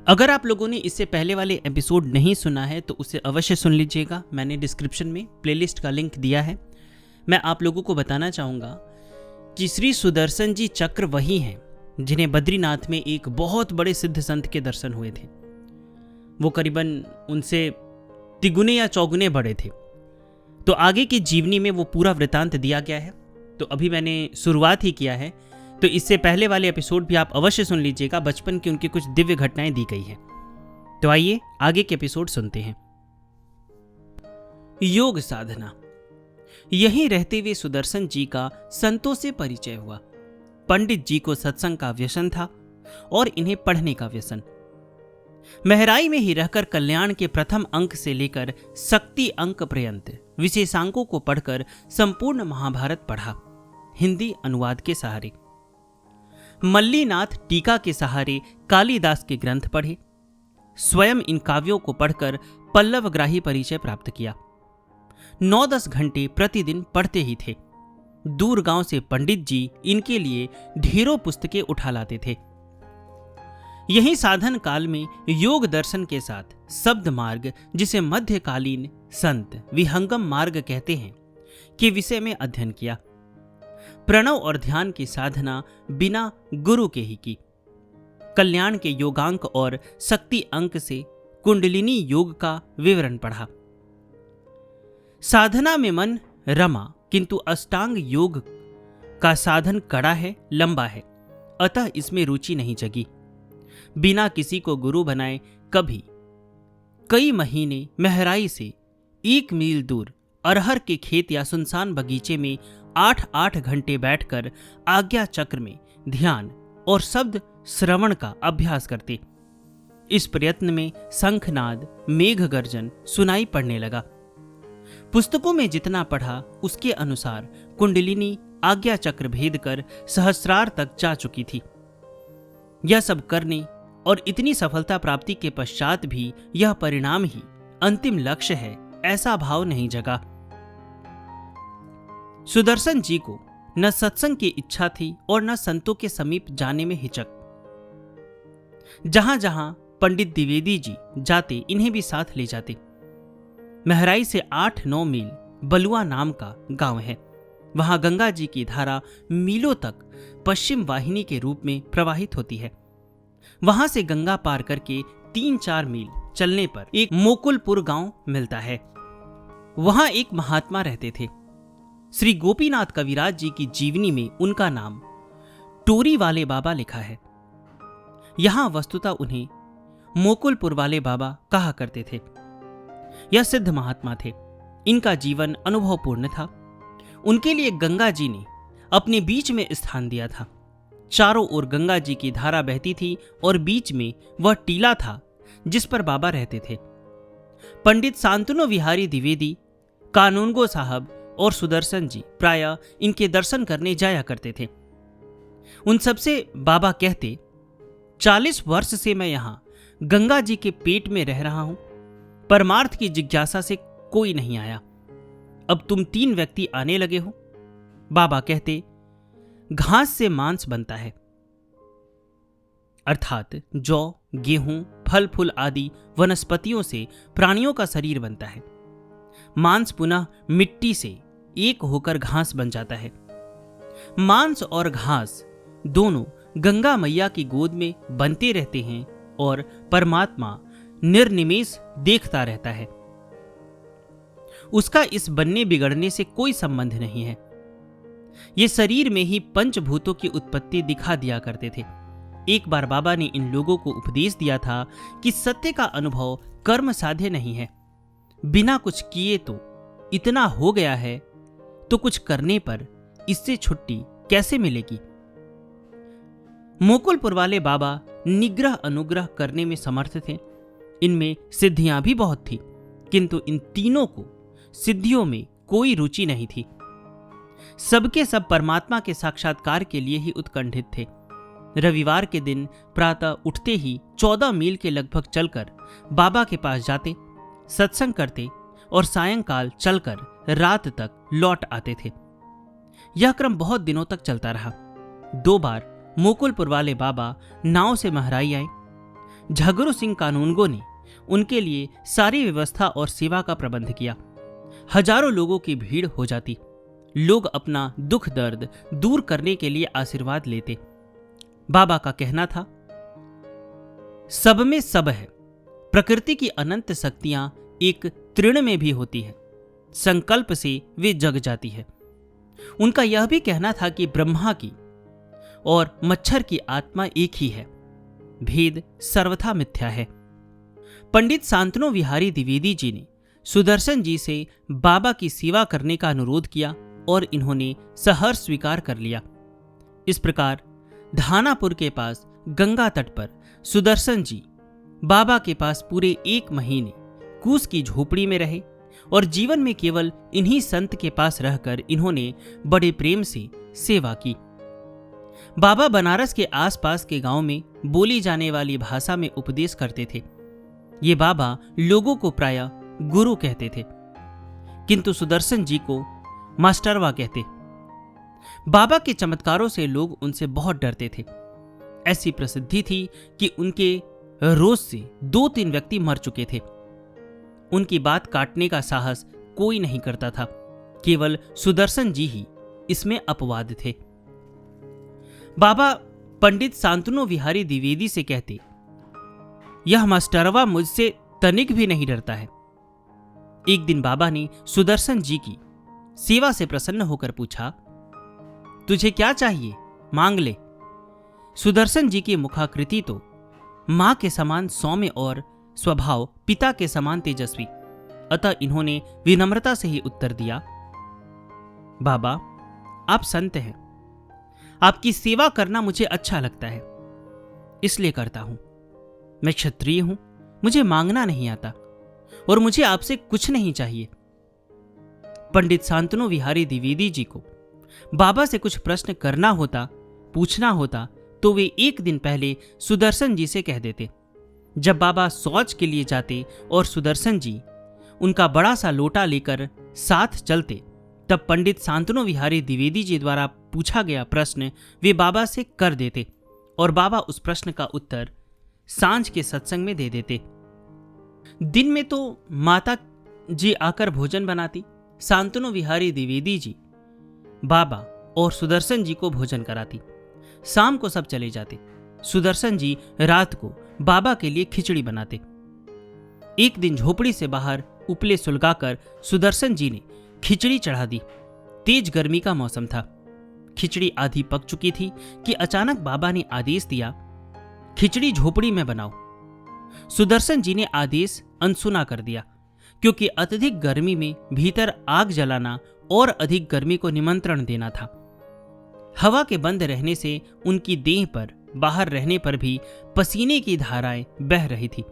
अगर आप लोगों ने इससे पहले वाले एपिसोड नहीं सुना है तो उसे अवश्य सुन लीजिएगा। मैंने डिस्क्रिप्शन में प्लेलिस्ट का लिंक दिया है। मैं आप लोगों को बताना चाहूँगा कि श्री सुदर्शन जी चक्र वही हैं जिन्हें बद्रीनाथ में एक बहुत बड़े सिद्ध संत के दर्शन हुए थे। वो करीबन उनसे तिगुने या चौगुने बड़े थे। तो आगे की जीवनी में वो पूरा वृतांत दिया गया है। तो अभी मैंने शुरुआत ही किया है, तो इससे पहले वाले एपिसोड भी आप अवश्य सुन लीजिएगा। बचपन की उनकी कुछ दिव्य घटनाएं दी गई हैं। तो आइए आगे के एपिसोड सुनते हैं। योग साधना। यहीं रहते हुए सुदर्शन जी का संतों से परिचय हुआ। पंडित जी को सत्संग का व्यसन था और इन्हें पढ़ने का व्यसन। महराई में ही रहकर कल्याण के प्रथम अंक से लेकर शक्ति अंक पर्यंत विशेषांकों को पढ़कर संपूर्ण महाभारत पढ़ा, हिंदी अनुवाद के सहारे। मल्लीनाथ टीका के सहारे कालिदास के ग्रंथ पढ़े। स्वयं इन काव्यों को पढ़कर पल्लवग्राही परिचय प्राप्त किया। 9-10 घंटे प्रतिदिन पढ़ते ही थे। दूर गांव से पंडित जी इनके लिए ढेरों पुस्तकें उठा लाते थे। यही साधन काल में योग दर्शन के साथ शब्द मार्ग, जिसे मध्यकालीन संत विहंगम मार्ग कहते हैं, के विषय में अध्ययन किया। प्रणव और ध्यान की साधना बिना गुरु के ही की। कल्याण के योगांक और शक्ति अंक से कुंडलिनी योग का विवरण पढ़ा। साधना में मन रमा, किंतु अष्टांग योग का साधन कड़ा है, लंबा है, अतः इसमें रुचि नहीं जगी। बिना किसी को गुरु बनाए कई महीने महराई से 1 मील दूर अरहर के खेत या सुनसान बगीचे में 8-8 घंटे बैठकर आज्ञा चक्र में ध्यान और शब्द श्रवण का अभ्यास करते। इस प्रयत्न में शंखनाद, मेघ गर्जन सुनाई पड़ने लगा। पुस्तकों में जितना पढ़ा उसके अनुसार कुंडलिनी आज्ञा चक्र भेद कर सहस्रार तक जा चुकी थी। यह सब करने और इतनी सफलता प्राप्ति के पश्चात भी यह परिणाम ही अंतिम लक्ष्य है, ऐसा भाव नहीं जगा। सुदर्शन जी को न सत्संग की इच्छा थी और न संतों के समीप जाने में हिचक। जहां जहां पंडित द्विवेदी जी जाते इन्हें भी साथ ले जाते। महराई से 8-9 मील बलुआ नाम का गांव है। वहां गंगा जी की धारा मीलों तक पश्चिम वाहिनी के रूप में प्रवाहित होती है। वहां से गंगा पार करके 3-4 मील चलने पर एक मोकुलपुर गांव मिलता है। वहां एक महात्मा रहते थे। श्री गोपीनाथ कविराज जी की जीवनी में उनका नाम टोरी वाले बाबा लिखा है। यहां वस्तुतः उन्हें मोकुलपुर वाले बाबा कहा करते थे। यह सिद्ध महात्मा थे। इनका जीवन अनुभवपूर्ण था। उनके लिए गंगा जी ने अपने बीच में स्थान दिया था। चारों ओर गंगा जी की धारा बहती थी और बीच में वह टीला था जिस पर बाबा रहते थे। पंडित शांतनु विहारी द्विवेदी, कानूनगो साहब और सुदर्शन जी प्रायः इनके दर्शन करने जाया करते थे। उन सबसे बाबा कहते, 40 वर्ष से मैं यहां गंगा जी के पेट में रह रहा हूं। परमार्थ की जिज्ञासा से कोई नहीं आया। अब तुम 3 व्यक्ति आने लगे हो। बाबा कहते, घास से मांस बनता है, अर्थात जौ, गेहूं, फल फूल आदि वनस्पतियों से प्राणियों का शरीर बनता है। मांस पुनः मिट्टी से एक होकर घास बन जाता है। मांस और घास दोनों गंगा मैया की गोद में बनते रहते हैं और परमात्मा निर्निमेष देखता रहता है। उसका इस बनने बिगड़ने से कोई संबंध नहीं है। ये शरीर में ही पंचभूतों की उत्पत्ति दिखा दिया करते थे। एक बार बाबा ने इन लोगों को उपदेश दिया था कि सत्य का अनुभव कर्म साध्य नहीं है। बिना कुछ किए तो इतना हो गया है, तो कुछ करने पर इससे छुट्टी कैसे मिलेगी। मोकुलपुर वाले बाबा निग्रह अनुग्रह करने में समर्थ थे। इनमें सिद्धियां भी बहुत थी, किंतु इन तीनों को सिद्धियों में कोई रुचि नहीं थी। सबके सब परमात्मा के साक्षात्कार के लिए ही उत्कंठित थे। रविवार के दिन प्रातः उठते ही 14 मील के लगभग चलकर बाबा के पास जाते, सत्संग करते और सायंकाल चलकर रात तक लौट आते थे। यह क्रम बहुत दिनों तक चलता रहा। 2 बार मोकुलपुर वाले बाबा नाव से महराई आए। झगरू सिंह कानूनगो ने उनके लिए सारी व्यवस्था और सेवा का प्रबंध किया। हजारों लोगों की भीड़ हो जाती। लोग अपना दुख दर्द दूर करने के लिए आशीर्वाद लेते। बाबा का कहना था, सब में सब है। प्रकृति की अनंत शक्तियां एक तृण में भी होती है। संकल्प से वे जग जाती है। उनका यह भी कहना था कि ब्रह्मा की और मच्छर की आत्मा एक ही है। भेद सर्वथा मिथ्या है। पंडित शांतनु विहारी द्विवेदी जी ने सुदर्शन जी से बाबा की सेवा करने का अनुरोध किया और इन्होंने सहर्ष स्वीकार कर लिया। इस प्रकार धानापुर के पास गंगा तट पर सुदर्शन जी बाबा के पास पूरे 1 महीने कूस की झोपड़ी में रहे और जीवन में केवल इन्हीं संत के पास रहकर इन्होंने बड़े प्रेम से सेवा की। बाबा बनारस के आसपास के गांव में बोली जाने वाली भाषा में उपदेश करते थे। ये बाबा लोगों को प्रायः गुरु कहते थे, किंतु सुदर्शन जी को मास्टरवा कहते। बाबा के चमत्कारों से लोग उनसे बहुत डरते थे। ऐसी प्रसिद्धि थी कि उनके रोज से 2-3 व्यक्ति मर चुके थे। उनकी बात काटने का साहस कोई नहीं करता था। केवल सुदर्शन जी ही इसमें अपवाद थे। बाबा पंडित शांतनु विहारी द्विवेदी से कहते, यह मास्टरवा मुझसे तनिक भी नहीं डरता है। एक दिन बाबा ने सुदर्शन जी की सेवा से प्रसन्न होकर पूछा, तुझे क्या चाहिए, मांग ले। सुदर्शन जी की मुखाकृति तो मां के समान सौम्य और स्वभाव पिता के समान तेजस्वी, अतः इन्होंने विनम्रता से ही उत्तर दिया, बाबा आप संत हैं, आपकी सेवा करना मुझे अच्छा लगता है, इसलिए करता हूं। मैं क्षत्रिय हूं, मुझे मांगना नहीं आता और मुझे आपसे कुछ नहीं चाहिए। पंडित शांतनु विहारी द्विवेदी जी को बाबा से कुछ प्रश्न करना होता, पूछना होता, तो वे 1 दिन पहले सुदर्शन जी से कह देते। जब बाबा शौच के लिए जाते और सुदर्शन जी उनका बड़ा सा लोटा लेकर साथ चलते, तब पंडित शांतनु विहारी द्विवेदी जी द्वारा पूछा गया प्रश्न वे बाबा से कर देते और बाबा उस प्रश्न का उत्तर सांझ के सत्संग में दे देते। दिन में तो माता जी आकर भोजन बनाती, शांतनु विहारी द्विवेदी जी बाबा और सुदर्शन जी को भोजन कराती। शाम को सब चले जाते। सुदर्शन जी रात को बाबा के लिए खिचड़ी बनाते। एक दिन झोपड़ी से बाहर उपले सुलगाकर सुदर्शन जी ने खिचड़ी चढ़ा दी। तेज गर्मी का मौसम था। खिचड़ी आधी पक चुकी थी कि अचानक बाबा ने आदेश दिया, खिचड़ी झोपड़ी में बनाओ। सुदर्शन जी ने आदेश अनसुना कर दिया, क्योंकि अत्यधिक गर्मी में भीतर आग जलाना और अधिक गर्मी को निमंत्रण देना था। हवा के बंद रहने से उनकी देह पर बाहर रहने पर भी पसीने की धाराएं बह रही थी।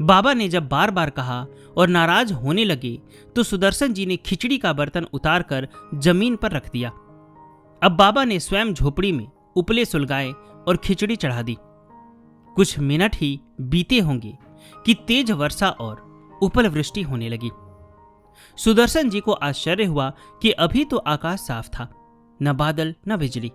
बाबा ने जब बार बार कहा और नाराज होने लगे तो सुदर्शन जी ने खिचड़ी का बर्तन उतारकर जमीन पर रख दिया। अब बाबा ने स्वयं झोपड़ी में उपले सुलगाए और खिचड़ी चढ़ा दी। कुछ मिनट ही बीते होंगे कि तेज वर्षा और उपल वृष्टि होने लगी। सुदर्शन जी को आश्चर्य हुआ कि अभी तो आकाश साफ था, न बादल न बिजली।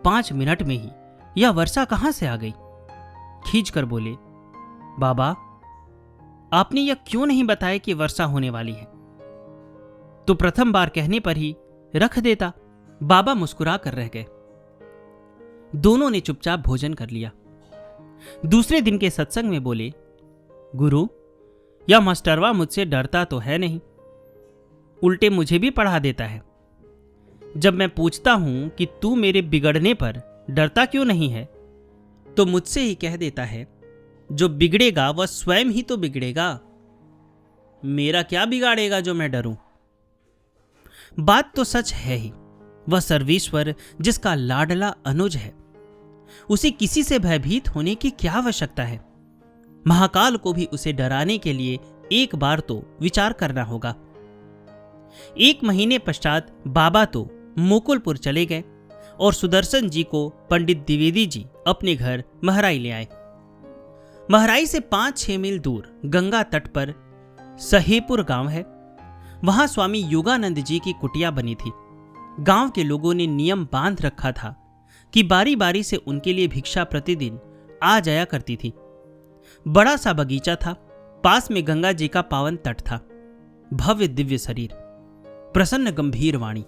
5 मिनट में ही यह वर्षा कहां से आ गई। खींच कर बोले, बाबा आपने यह क्यों नहीं बताया कि वर्षा होने वाली है? तो प्रथम बार कहने पर ही रख देता। बाबा मुस्कुरा कर रह गए। दोनों ने चुपचाप भोजन कर लिया। दूसरे दिन के सत्संग में बोले, गुरु यह मास्टरवा मुझसे डरता तो है नहीं, उल्टे मुझे भी पढ़ा देता है। जब मैं पूछता हूं कि तू मेरे बिगड़ने पर डरता क्यों नहीं है, तो मुझसे ही कह देता है, जो बिगड़ेगा वह स्वयं ही तो बिगड़ेगा, मेरा क्या बिगाड़ेगा जो मैं डरूं। बात तो सच है ही। वह सर्वेश्वर जिसका लाडला अनुज है, उसे किसी से भयभीत होने की क्या आवश्यकता है। महाकाल को भी उसे डराने के लिए एक बार तो विचार करना होगा। 1 महीने पश्चात बाबा तो मुकुलपुर चले गए और सुदर्शन जी को पंडित द्विवेदी जी अपने घर महराई ले आए। महराई से 5-6 मील दूर गंगा तट पर सहेपुर गांव है। वहां स्वामी योगानंद जी की कुटिया बनी थी। गांव के लोगों ने नियम बांध रखा था कि बारी बारी से उनके लिए भिक्षा प्रतिदिन आ जाया करती थी। बड़ा सा बगीचा था, पास में गंगा जी का पावन तट था। भव्य दिव्य शरीर, प्रसन्न गंभीर वाणी,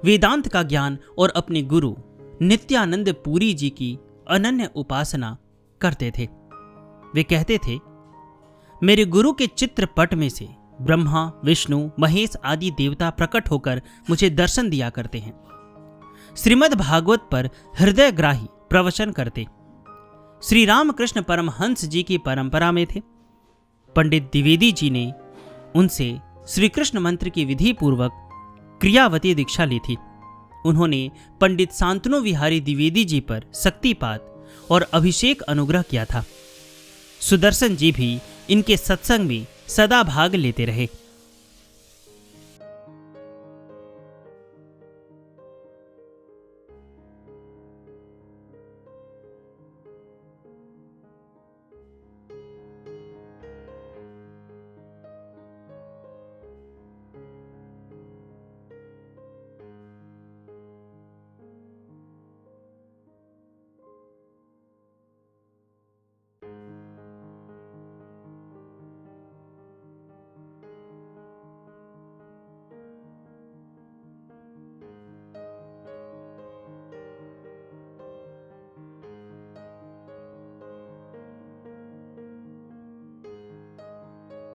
वेदांत का ज्ञान और अपने गुरु नित्यानंद पुरी जी की अनन्य उपासना करते थे। वे कहते थे, मेरे गुरु के चित्रपट में से ब्रह्मा, विष्णु, महेश आदि देवता प्रकट होकर मुझे दर्शन दिया करते हैं। श्रीमद् भागवत पर हृदयग्राही प्रवचन करते। श्री रामकृष्ण परमहंस जी की परंपरा में थे। पंडित द्विवेदी जी ने उनसे श्री कृष्ण मंत्र की विधि पूर्वक क्रियावती दीक्षा ली थी। उन्होंने पंडित शांतनु विहारी द्विवेदी जी पर शक्तिपात और अभिषेक अनुग्रह किया था। सुदर्शन जी भी इनके सत्संग में सदा भाग लेते रहे।